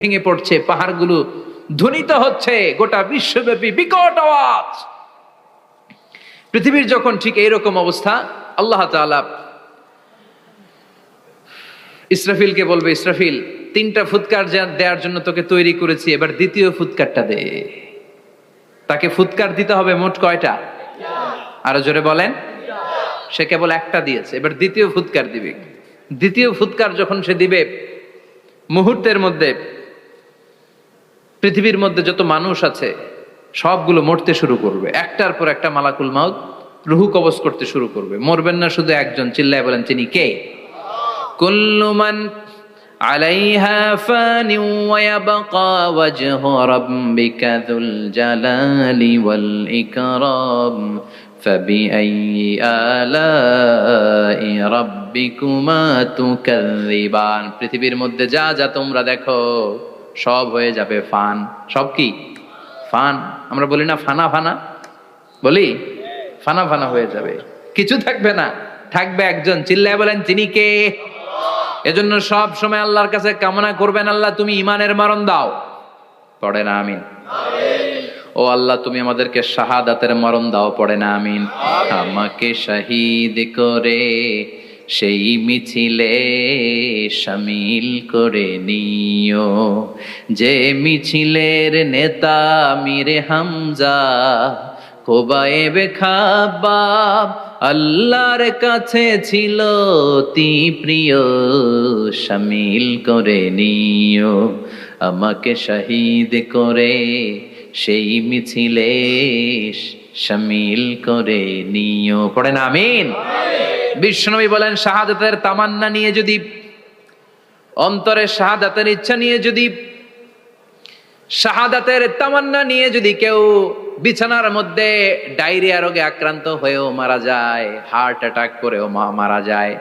ভেঙে পড়ছে, পাহাড়গুলো ধ্বনিত হচ্ছে, গোটা বিশ্বব্যাপী বিকট আওয়াজ। পৃথিবীর যখন ঠিক এইরকম অবস্থা, আল্লাহ তাআলা ইসরাফিলকে বলবে, ইসরাফিল, 3টা ফুৎকার দেওয়ার জন্য তোকে তৈরি করেছি, এবার দ্বিতীয় ফুৎকারটা দে। তাকে ফুৎকার দিতে হবে মোট কয়টা? আরো জোরে বলেন। সে কেবল একটা দিয়েছে, এবার দ্বিতীয় ফুৎকার দিবে। দ্বিতীয় ফুৎকার যখন সে দিবে, মুহূর্তের মধ্যে পৃথিবীর মধ্যে যত মানুষ আছে সবগুলো মরতে শুরু করবে। একটার পর একটা মালাকুল মাউত রুহু কবজ করতে শুরু করবে। মরবেন না শুধু একজন, চিল্লায় বলেন তিনি কে? কুল্লু মান আলাইহা ফানি ওয়া ইয়াবকা ওয়াজহু রাব্বিকা যুল জালালি ওয়াল ইকরাম ফাবিআইয়ি আলাই রাব্বিকুমা তুকাযযিবান। পৃথিবীর মধ্যে যা যা তোমরা দেখো সব হয়ে যাবে ফান। সব কি? ফান। আমরা বলি না ফানা ফানা, বলি ফানা ফানা হয়ে যাবে, কিছু থাকবে না, থাকবে একজন, চিল্লায় বলেন তিনি কে? এজন্য সব সময় আল্লাহর কাছে কামনা করবেন, আল্লাহ তুমি ঈমানের মরণ দাও। পড়ে না আমিন? ও আল্লাহ তুমি আমাদেরকে শাহাদাতের মরণ দাও। পড়ে না আমিন? আমাকে শহীদ করে সেই মিছিলে শামিল করে নিও, যে মিছিলের নেতা মীরে হামজা কোবায়েবে খাব্বাব আল্লাহর কাছে ছিল অতি প্রিয়, শামিল করে নিও, আমাকে শহীদ করে সেই মিছিলে শামিল করে নিও। পড়েন আমিন? বিশ্বনবী বলেন, শাহাদাতের তামান্না নিয়ে যদি, অন্তরে শাহাদাতের ইচ্ছা নিয়ে যদি, শাহাদাতের তামান্না নিয়ে যদি কেউ বিছানার মধ্যে ডায়রিয়া রোগে আক্রান্ত হয়েও মারা যায়, হার্ট অ্যাটাক করেও মারা যায়,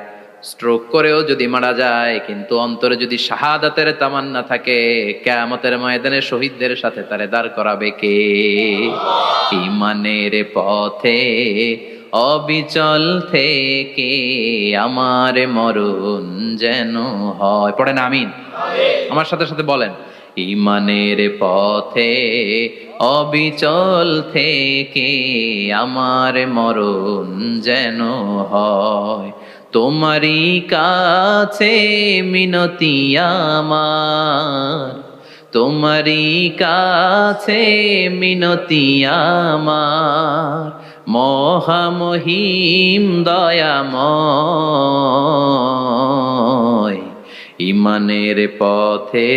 স্ট্রোক করেও যদি মারা যায়, কিন্তু অন্তরে যদি শাহাদাতের তামান্না থাকে, কিয়ামতের ময়দানে শহীদদের সাথে তারে দাঁড় করাবে কে? ঈমানের পথে অবিচল থেকে আমার মরণ যেন হয়। পড়েন আমিন? আমার সাথে সাথে বলেন, ঈমানের পথে অবিচল থেকে আমার মরণ যেন হয়, তোমারই কাছে মিনতি আমার, তোমারই কাছে মিনতি আমার, মহামহিম দয়াময়, ঈমানের পথে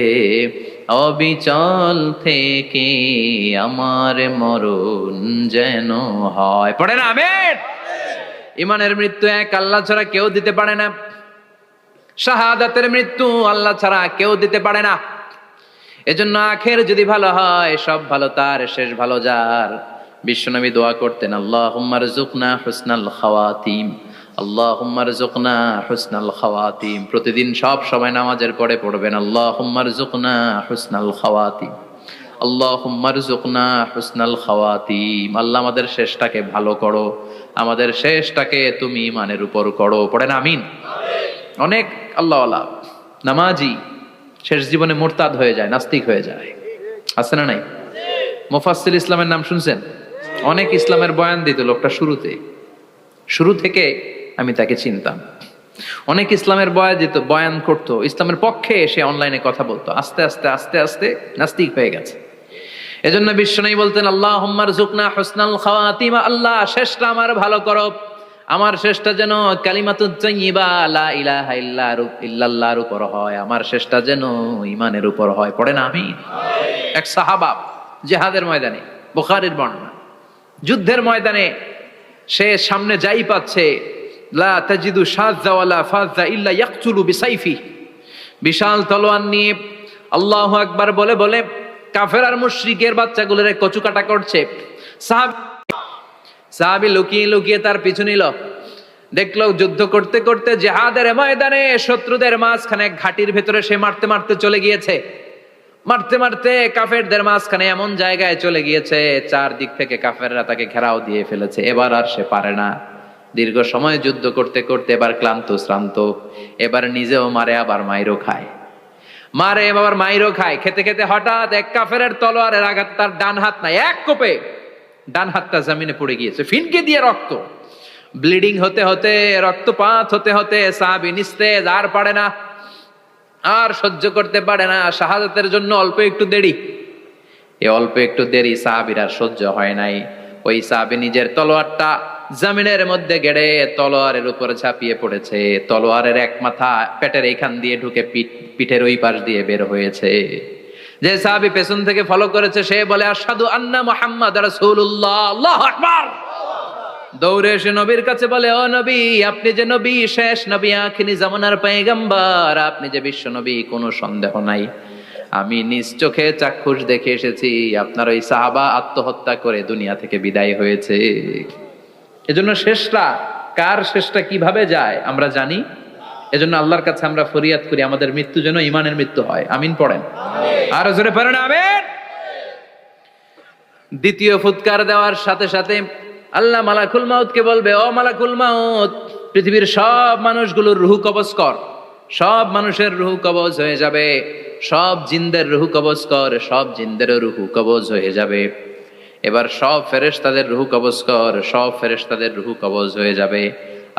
অবিচল থেকে আমার মরণ যেন হয়। পড়ে না আমিন? ঈমানের মৃত্যু এক, আল্লাহ ছাড়া কেউ দিতে পারে না। শাহাদাতের মৃত্যু আল্লাহ ছাড়া কেউ দিতে পারে না। এজন্য আখের যদি ভালো হয়, সব ভালো তার, শেষ ভালো যার। বিশ্বনবী দোয়া করতেন, আল্লাহুম্মা রযুকনা হুসনাল খাওয়াতিম, আল্লাহুম্মা রযুকনা হুসনাল খাওয়াতিম। প্রতিদিন সব সময় নামাজের পরে পড়বেন, আল্লাহুম্মা রযুকনা হুসনাল খাওয়াতিম, আল্লাহুম্মা রযুকনা হুসনাল খাওয়াতিম। আল্লাহ আমাদের শেষটাকে ভালো করো, আমাদের শেষটাকে তুমি ঈমানের উপর করো। পড়েন আমিন? অনেক আল্লাহওয়ালা নামাজি শেষ জীবনে মুরতাদ হয়ে যায়, নাস্তিক হয়ে যায়, আছে না নাই? মুফাসসির ইসলামের নাম শুনছেন? অনেক ইসলামের বয়ান দিত লোকটা শুরু থেকে আমি তাকে চিনতাম। অনেক ইসলামের বয়ান করতো, ইসলামের পক্ষে এসে অনলাইনে কথা বলতো। আস্তে আস্তে আস্তে আস্তে নাস্তিক হয়ে গেছে। এজন্য বিশ্বনবী বলতেন, আল্লাহুম্মা রযুকনা হুসনাল খাওয়াতিম, আল্লাহ শেষটা আমার ভালো করো, আমার শেষটা যেন কালিমাতুত তাইয়্যিবা লা ইলাহা ইল্লাল্লাহর উপর হয়, আমার শেষটা যেন ঈমানের উপর হয়। পড়েন আমিন? এক সাহাবা জিহাদের ময়দানে, বুখারীর বর্ণনা, যুদ্ধের ময়দানে সে সামনে যাই পাচ্ছে, লা তাজিদু শাযযা ওয়ালা ফাযযা ইল্লা ইয়াকতুলু বিসাইফি, বিশাল তলোয়ার নিয়ে আল্লাহু আকবার বলে বলে কাফের আর মুশরিকের বাচ্চাগুলোরে কচুকাটা করছে। সাহাবী লুকিয়ে লুকিয়ে তার পিছু নিল। দেখলো যুদ্ধ করতে করতে জিহাদের ময়দানে শত্রুদের মাঝখানে ঘাটির ভেতরে সে মারতে মারতে চলে গিয়েছে। মারতে মারতে কাফেরদের মাঝখানে এমন জায়গায় চলে গিয়েছে, চারদিক থেকে কাফেররা তাকে ঘেরাও দিয়ে ফেলেছে। এবার আর সে পারে না, দীর্ঘ সময় যুদ্ধ করতে করতে এবার ক্লান্ত শ্রান্ত, এবার নিজেও মারে আবার মাইরও খায়। মারে বাবার মাইরও খায়, খেতে খেতে হঠাৎ এক কাফেরের তলোয়ারের আঘাত তার ডান হাত নাই, এক কোপে ডান হাতটা জমিনে পড়ে গিয়েছে, ফিনকে দিয়ে রক্ত, ব্লিডিং হতে হতে, রক্তপাত হতে হতে সাহাবী নিস্তেজ, আর পারে না, আর সহ্য করতে পারে না, শাহাদাতের জন্য অল্প একটু দেরি। এই অল্প একটু দেরি সাহাবীর আর সহ্য হয় নাই। ওই সাহাবী নিজের তলোয়ারটা জমিনের মধ্যে গেড়ে তলোয়ারের উপরে ঝাঁপিয়ে পড়েছে, তলোয়ারের এক মাথা পেটের এইখান দিয়ে ঢুকে পিঠের ওই পাশ দিয়ে বের হয়েছে। যে সাহাবী পেছন থেকে ফলো করেছে সে বলে আশহাদু আন্না মুহাম্মাদ রাসূলুল্লাহ, আল্লাহু আকবার। দৌড়ে এসে নবীর কাছে বলে, ও নবী, আপনি যে নবী, শেষ নবী, আখিরি জামানার পয়গম্বর, আপনি যে বিশ্ব নবী, কোনো সন্দেহ নাই। আমি নিজ চোখে চাক্ষুষ দেখে এসেছি আপনার ওই সাহাবা আত্মহত্যা করে দুনিয়া থেকে বিদায় হয়েছে। এজন্য শেষটা কার, শেষটা কিভাবে যায় আমরা জানি। এজন্য আল্লাহর কাছে আমরা ফরিয়াদ করি আমাদের মৃত্যু যেন ঈমানের মৃত্যু হয়। আমিন পড়েন, আর জোরে পড়েন আমিন। দ্বিতীয় ফুৎকার দেওয়ার সাথে সাথে আল্লাহ মালাকুল মাউতকে বলবে, ও মালাকুল মাউত, পৃথিবীর সব মানুষগুলোর রুহু কবজ কর। সব মানুষের রুহু কবজ হয়ে যাবে, সব জিনদের রুহু কবজ কর, সব জিনদেরও রুহু কবজ হয়ে যাবে। এবার সব ফেরেশতাদের রুহু কবজ কর, সব ফেরেশতাদের রুহু কবজ হয়ে যাবে।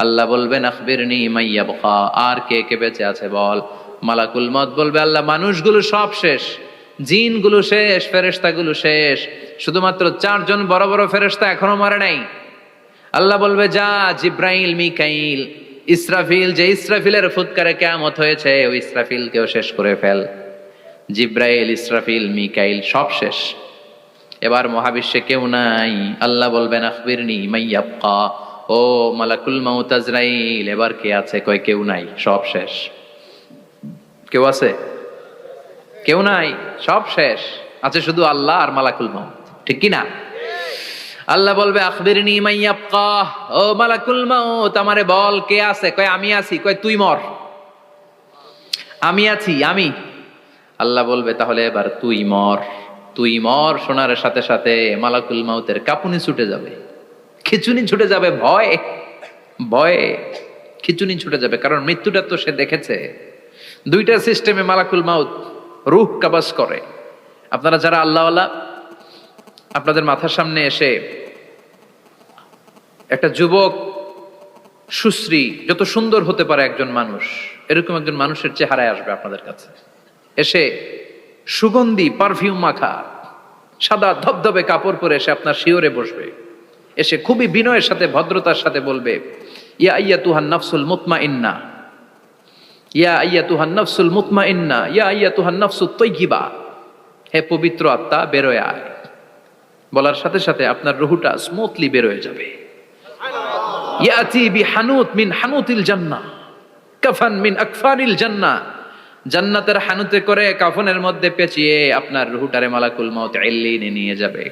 আল্লাহ বলবেন আখবিরনি মাইয়াবকা, আর কে কে বেঁচে আছে বল। মালাকুল মউত বলবে, আল্লাহ মানুষগুলো সব শেষ, জিনগুলো শেষ, ফেরেশতাগুলো শেষ, শুধুমাত্র 4 জন বড় বড় ফেরেশতা এখনো মরে নাই। আল্লাহ বলবে, যা জিব্রাইল, মিকাইল, ইসরাফিল, যে ইসরাফিলের ফুৎকারে কিয়ামত হয়েছে, ওই ইসরাফিলকেও শেষ করে ফেল। জিব্রাইল, ইসরাফিল, মিকাইল সব শেষ। এবার মহাবিশ্বে কেউ নাই। আল্লাহ বলবেন আখবিরনি মাইয়াবকা, ও মালাকুল মাউত আজরাইল, এবার কে আছে? কয় কেউ নাই, সব শেষ। কেউ আছে? কেউ নাই, সব শেষ। আছে শুধু আল্লাহ আর মালাকুল মাউত, ঠিক কি না? আল্লাহ বলবে আখবিরনি মাইয়াবকা, ও মালাকুল মাউত আমারে বল কে আছে? কয় আমি আছি। কয় তুই মর। আমি আছি, আমি। আল্লাহ বলবে তাহলে এবার তুই মর। তুই মর শোনার সাথে সাথে মালাকুল মাউতের কাঁপুনি ছুটে যাবে, খিচুনি ছুটে যাবে, ভয় ভয়ে খিচুনি ছুটে যাবে, কারণ মৃত্যুটা তো সে দেখেছে। দুইটা সিস্টেমে মালাকুল মাউত রূহ কবজ করে। আপনারা যারা আল্লাহওয়ালা, আপনাদের মাথার সামনে এসে একটা যুবক, সুশ্রী, যত সুন্দর হতে পারে একজন মানুষ, এরকম একজন মানুষের চেহারায় আসবে আপনাদের কাছে, এসে সুগন্ধি পারফিউম মাখা সাদা ধবধবে কাপড় পরে এসে আপনার শিওরে বসবে, এসে খুবই বিনয়ের সাথে ভদ্রতার সাথে বলবে, ইয়া আইয়াতুহান নাফসুল মুতমাইন্না, ইয়া আইয়াতুহান নাফসুল মুতমাইন্না, ইয়া আইয়াতুহান নাফসুত তাইয়্যিবা, হে পবিত্র আত্মা বেরোয় আয়। বলার সাথে সাথে আপনার রুহুটা স্মুথলি বেরোয় যাবে। ইয়াতি বিহানুত মিন হানুতিল জান্নাহ, কাফান মিন আকফানিল জান্নাহ, জান্নাতের হানুতে করে কাফনের মধ্যে পেঁচিয়ে আপনার রুহুটারে মালাকুল মাউত ইল্লিনে নিয়ে যাবে।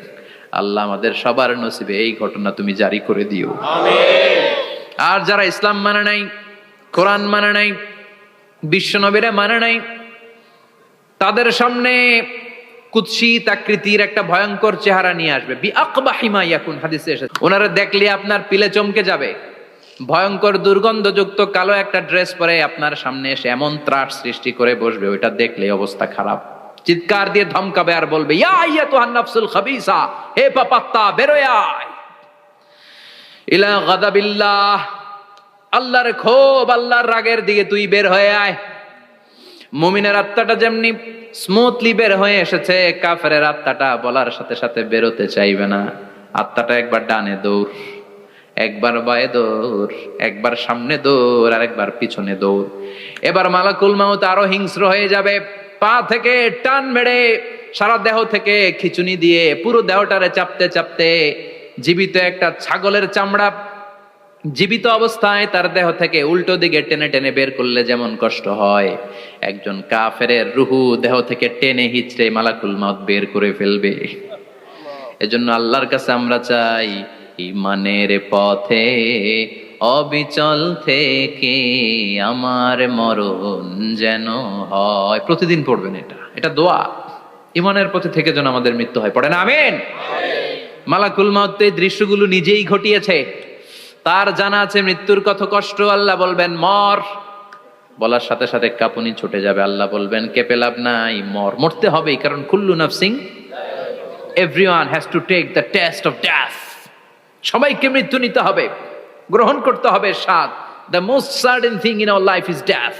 আল্লাহ আমাদের সবার নসিবে এই ঘটনা তুমি জারি করে দিও, আমিন। আর যারা ইসলাম মানে নাই, কোরআন মানে নাই, বিশ্ব নবীরা মানে নাই, তাদের সামনে কুৎসিত আকৃতির একটা ভয়ঙ্কর চেহারা নিয়ে আসবে। বিআকবাহি মা ইয়াকুন, হাদিসে এসেছে, ওনারা দেখলে আপনার পিলে চমকে যাবে। ভয়ঙ্কর দুর্গন্ধযুক্ত কালো একটা ড্রেস পরে আপনার সামনে এসে এমন ত্রাস সৃষ্টি করে বসবে, ওইটা দেখলে অবস্থা খারাপ। চিৎকার দিয়ে ধমকাবে আর বলবে, ইয়া আইয়াতুহান নাফসুল খাবিসা, হে পাপাত্তা বেরোয় আয় ইলা গাদাবিল্লাহ, আল্লাহর ক্ষোভ, আল্লাহর রাগের দিকে তুই বের হয়ে আয়। মুমিনের আত্মাটা যেমনি স্মুথলি বের হয়ে এসেছে, কাফেরের আত্মাটা বলার সাথে সাথে বেরোতে চাইবে না। আত্মাটা একবার ডানে দৌড়, একবার বায়ে দৌড়, একবার সামনে দৌড়, আর একবার পিছনে দৌড়। এবার মালাকুল মাউত আরো হিংস্র হয়ে যাবে, পা থেকে টান মেরে সারা দেহ থেকে খিচুনি দিয়ে পুরো দেহটারে চাপতে চাপতে জীবিত একটা ছাগলের চামড়া জীবিত অবস্থায় তার দেহ থেকে উল্টো দিকে টেনে টেনে বের করলে যেমন কষ্ট হয়, একজন কাফেরের রুহু দেহ থেকে টেনে হিচড়ে মালাকুল মাউত বের করে ফেলবে। এজন্য আল্লাহর কাছে আমরা চাই, ঈমানের পথে অবিচল থেকে আমার মরণ যেন হয়। প্রতিদিন পড়বেন এটা দোয়া। ঈমানের পথে থেকে যেন আমাদের মৃত্যু হয়, পড়েন আমিন। মালাকুল মাউত এই দৃশ্যগুলো নিজেই ঘটিয়েছে, তার জানা আছে মৃত্যুর কত কষ্ট। আল্লাহ বলবেন মর, বলার সাথে সাথে কাঁপুনি ছুটে যাবে। আল্লাহ বলবেন কেঁপে লাভ নাই, মরতে হবেই, কারণ কুল্লু নাফসিং, everyone has to take the test of death. সবাইকে মৃত্যু নিতে হবে, গ্রহণ করতে হবে স্বাদ। The most certain thing in our life is death,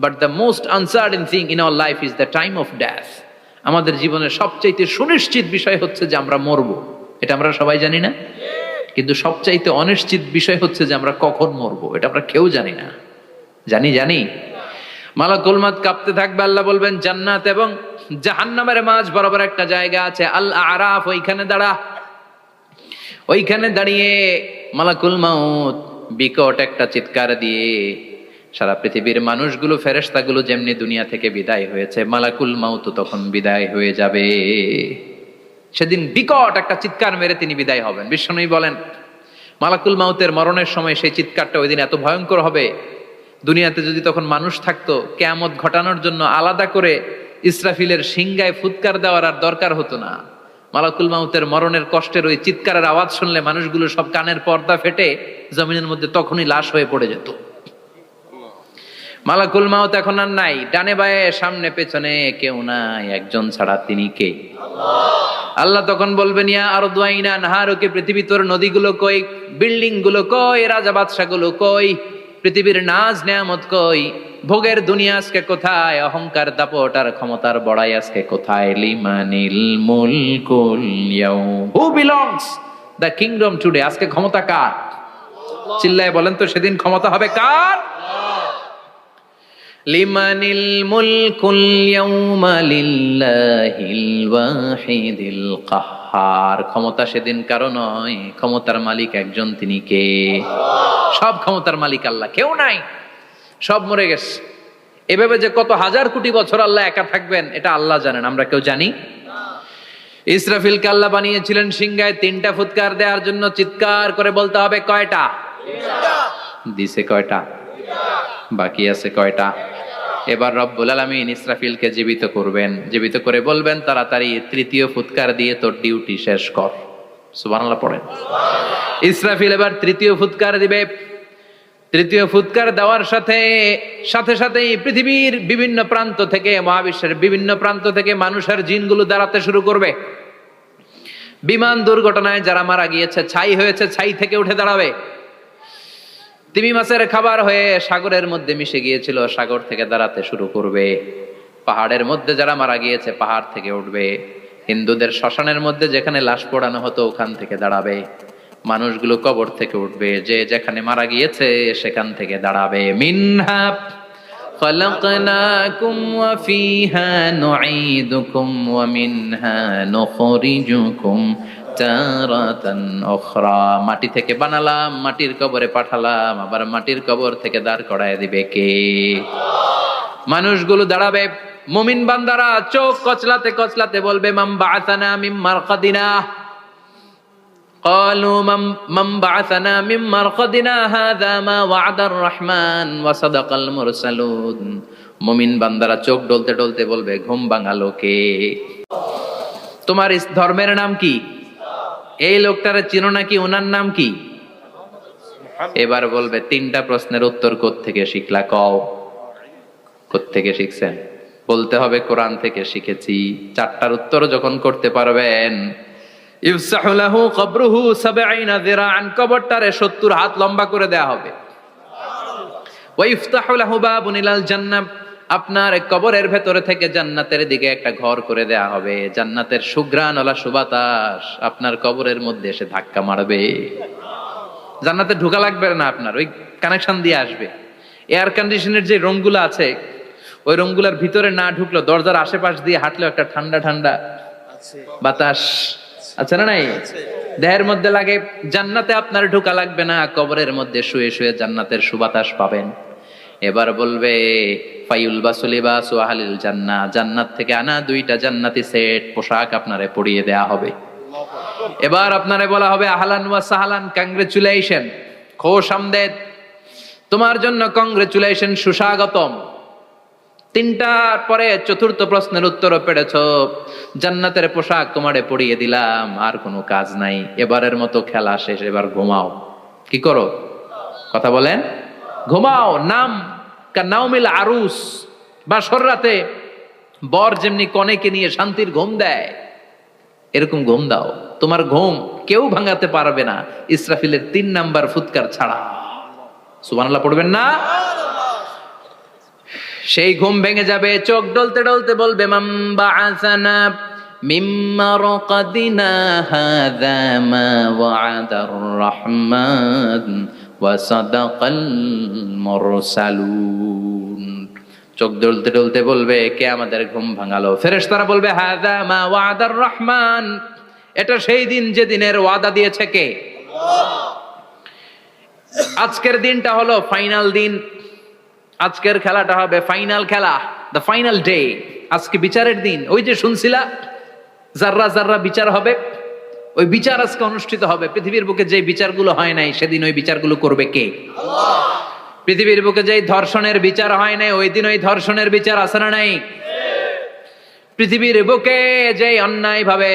but the most uncertain thing in our life is the time of death. আমাদের জীবনের সবচাইতে সুনিশ্চিত বিষয় হচ্ছে যে আমরা মরবো, এটা আমরা সবাই জানি না? কিন্তু সবচাইতে অনিশ্চিত বিষয় হচ্ছে যে আমরা কখন মরবো, এটা আমরা কেউ জানি না। জানি মালাকুল মউত কাঁপতে থাকবে। আল্লাহ বলবেন জান্নাত এবং জাহান্নামের মাঝ বরাবর একটা জায়গা আছে, আল আরাফ, ওইখানে দাঁড়িয়ে মালাকুল মউত বিকট একটা চিৎকার দিয়ে সারা পৃথিবীর মানুষগুলো, ফেরেশতাগুলো যেমনি দুনিয়া থেকে বিদায় হয়েছে, মালাকুল মউত তখন বিদায় হয়ে যাবে। সেদিন বিকট একটা চিৎকার মেরে তিনি বিদায় হবেন। বিশ্বনবী বলেন মালাকুল মউতের মরণের সময় সেই চিৎকারটা ওই দিন এত ভয়ঙ্কর হবে, দুনিয়াতে যদি তখন মানুষ থাকতো, কিয়ামত ঘটানোর জন্য আলাদা করে ইসরাফিলের সিংগায় ফুৎকার দেওয়ার আর দরকার হতো না। মালাকুল মউতের মরণের কষ্টের ওই চিৎকারের আওয়াজ শুনলে মানুষগুলো সব কানের পর্দা ফেটে জমিনের মধ্যে তখনই লাশ হয়ে পড়ে যেত। মালাকুল মউত এখন আর নাই, ডানে বায়ে সামনে পেছনে কেউ নাই, একজন ছাড়া, তিনি কে? আল্লাহ তখন বলবেন ইয়া আরদু আইনা নাহারুকে, পৃথিবী তোর নদীগুলো কই, বিল্ডিং গুলো কই, রাজা বাদশা গুলো কই, পৃথিবীর নাজ নেয়ামত কই, ভোগের দুনিয়া আজকে কোথায়, অহংকার দাপট আর ক্ষমতার বড়াই আজকে কোথায়? লিমানিল মুলকুল ইয়াউম, who belongs the kingdom today, আজকে ক্ষমতা কার? চিল্লায় বলেন তো সেদিন ক্ষমতা হবে কার? লিমানিল মুলকুল ইয়াউমা লিল্লাহিল ওয়াহিদিল কাহ্হার, ক্ষমতা সেদিন কারো নয়, ক্ষমতার মালিক একজন, তিনি কে? সব ক্ষমতার মালিক আল্লাহ, কেউ নাই, সব মরে গেছে। এভাবে যে কত হাজার কোটি বছর আল্লাহ একা থাকবেন এটা আল্লাহ জানেন, আমরা কেউ জানি? ইসরাফিলকে আল্লাহ বানিয়েছিলেন সিংহায় 3টা ফুৎকার দেওয়ার জন্য, চিৎকার করে বলতে হবে কয়টা? দিছে কয়টা? বাকি আছে কয়টা? এবার রব্বুল আলামিন ইসরাফিলকে জীবিত করবেন, জীবিত করে বলবেন তাড়াতাড়ি 3য় ফুৎকার দিয়ে তোর ডিউটি শেষ কর। সুবহানাল্লাহ পড়েন। ইসরাফিল এবার 3য় ফুৎকার দিবে। 3য় ফুৎকার দেওয়ার সাথে সাথেই পৃথিবীর বিভিন্ন প্রান্ত থেকে, মহাবিশ্বের বিভিন্ন প্রান্ত থেকে মানুষের জিনগুলো দাঁড়াতে শুরু করবে। বিমান দুর্ঘটনায় যারা মারা গিয়েছে, ছাই হয়েছে, ছাই থেকে উঠে দাঁড়াবে। তিমি মাছের খাবার হয়ে সাগরের মধ্যে মিশে গিয়েছিল, সাগর থেকে দাঁড়াতে শুরু করবে। পাহাড়ের মধ্যে যারা মারা গিয়েছে, পাহাড় থেকে উঠবে। হিন্দুদের শ্মশানের মধ্যে যেখানে লাশ পোড়ানো হতো, ওখান থেকে দাঁড়াবে। মানুষগুলো কবর থেকে উঠবে, যে যেখানে মারা গিয়েছে সেখান থেকে দাঁড়াবে। মিনহা খালাকনাকুম ওয়া ফিহা নুঈদুকুম ওয়া মিনহা নুখরিজুকুম তারাতান উখরা, মাটি থেকে বানালাম, মাটির কবরে পাঠালাম, আবার মাটির কবর থেকে দাঁড় করায় দিবে কে? মানুষগুলো দাঁড়াবে। মুমিন বান্দারা চোখ কচলাতে কচলাতে বলবে মাম বাআসানা মিন মারকাদিনা, قالوا من بعثنا من مرقدنا هذا ما وعد الرحمن وصدق المرسلون। মুমিন বান্দারা চোখ ডলতে ডলতে বলবে ঘুম ভাঙালো কে? তোমার ধর্মের নাম কি? এই লোকটারে চিনো নাকি? ওনার নাম কি? এবার বলবে 3টা প্রশ্নের উত্তর কোত্থেকে শিখলা কও? কোত্থেকে শিখছেন? বলতে হবে কোরআন থেকে শিখেছি। 4টার উত্তর যখন করতে পারবেন, ইফসাহু লাহু কবরুহু 70 যিরাআন, কবরটারে 70 হাত লম্বা করে দেয়া হবে। ওয়া ইফতাহু লাহু বাবুন ইলাল জান্নাহ, আপনার কবরের ভেতরে থেকে জান্নাতের দিকে একটা ঘর করে দেয়া হবে। জান্নাতের সুঘ্রাণ ওলা সুবাতাস আপনার কবরের মধ্যে এসে ধাক্কা মারবে। জান্নাতে ঢোকা লাগবে না, আপনার ওই কানেকশন দিয়ে আসবে। এয়ার কন্ডিশনের যে রুমগুলো আছে, ওই রুমগুলোর ভিতরে না ঢুকলো, দরজার আশেপাশ দিয়ে হাঁটলেও একটা ঠান্ডা ঠান্ডা বাতাস আছে না? নাই? দেহের মধ্যে লাগে। জান্নাতে আপনার ঢোকা লাগবে না, কবরের মধ্যে শুয়ে শুয়ে জান্নাতের সুবাতাস পাবেন। এবার বলবে ফায়ুলবাসু লিবাসু আহলিল জান্নাহ, জান্নাত থেকে আনা 2টা জান্নাতি সেট পোশাক আপনারে পরিয়ে দেয়া হবে। এবার আপনারে বলা হবে আহলান ওয়া সাহলান, কংগ্রেচুলেশন, খোশ আমদেদ, তোমার জন্য কংগ্রেচুলেশন, সুস্বাগতম। 3টার পরে 4র্থ প্রশ্নের উত্তরও পেরেছ, জান্নাতের পোশাক তোমারে পরিয়ে দিলাম, আর কোনো কাজ নাই, এবারের মতো খেলা শেষ, এবার ঘুমাও। কি করো? কথা বলেন। ঘুমাও। নাম কান্নাউমিল আরুস, বাসর রাতে বর যেমনি কনেকে নিয়ে শান্তির ঘুম দেয়, এরকম ঘুম দাও। তোমার ঘুম কেউ ভাঙাতে পারবে না ইসরাফিলের 3 নাম্বার ফুৎকার ছাড়া। সুবহানাল্লাহ পড়বেন না? সেই ঘুম ভেঙে যাবে, চোখ ডলতে ডলতে বলবে মান বাআসানা মিন মারকাদিনা হাযা মা ওয়া'দার রহমান ওয়া সাদাকাল মুরসালুন। চোখ ডলতে ডলতে বলবে, কে আমাদের ঘুম ভাঙালো? ফেরেশতারা বলবে হাযা মা ওয়া'দার রহমান, এটা সেই দিন যে দিনের ওয়াদা দিয়েছে কে? আল্লাহ। আজকের দিনটা হলো ফাইনাল দিন, আজকের খেলাটা হবে ফাইনাল খেলা, দ্য ফাইনাল ডে। আজকে বিচারের দিন। ওই যে শুনছিলা জাররা জাররা বিচার হবে, ওই বিচার আজকে অনুষ্ঠিত হবে। পৃথিবীর বুকে যে বিচারগুলো হয় নাই সেদিন ওই বিচারগুলো করবে কে? আল্লাহ। পৃথিবীর বুকে যে ধর্ষণের বিচার হয় নাই ওই দিন ওই ধর্ষণের বিচার আছে না নাই? পৃথিবীর বুকে যে অন্যায় ভাবে